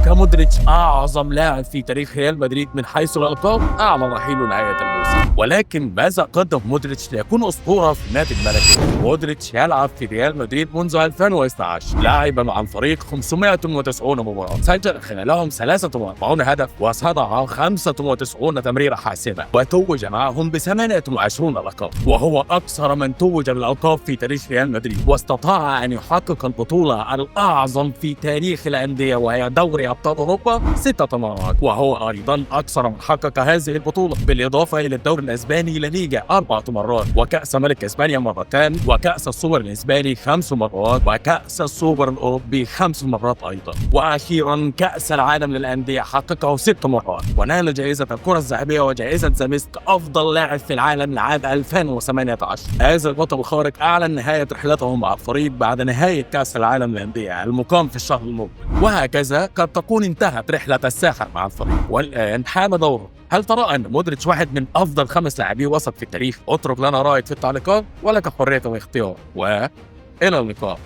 يبقى مودريتش أعظم لاعب في تاريخ ريال مدريد من حيث الألقاب أعلن رحيله نهاية الموسم. ولكن ماذا قدم مودريتش ليكون أسطورة في النادي الملكي؟ مودريتش يلعب في ريال مدريد منذ 2012، لاعبا مع الفريق 590 مباراة، سجل خلالهم 43 هدف وصنع 95 تمريرة حاسمة، وتوج معهم ب 28 لقب، وهو أكثر من توج بالألقاب في تاريخ ريال مدريد، واستطاع أن يحقق البطولة الأعظم في تاريخ الأندية وهي دوري أبطال أوروبا 6 مرات، وهو أيضا أكثر من حقق هذه البطولة، بالإضافة إلى الدوري الإسباني لا ليغا 4 مرات، وكأس ملك إسبانيا مرتين، وكأس السوبر الإسباني 5 مرات، وكأس السوبر الأوروبي 5 مرات أيضا، وأخيرا كأس العالم للأندية حققه 6 مرات، ونال جائزة الكرة الذهبية وجائزة زاميسك أفضل لاعب في العالم لعام 2018. هذا البطل الخارق أعلن نهاية رحلته مع الفريق بعد نهاية كأس العالم للأندية المقام في الشهر المقبل، وهكذا قد تكون انتهت رحلة الساحر مع الفريق، والآن حان دوره. هل ترى أن مودريتش واحد من أفضل 5 لاعبي وسط في التاريخ؟ اترك لنا رأيك في التعليقات ولك حرية الاختيار، وإلى اللقاء.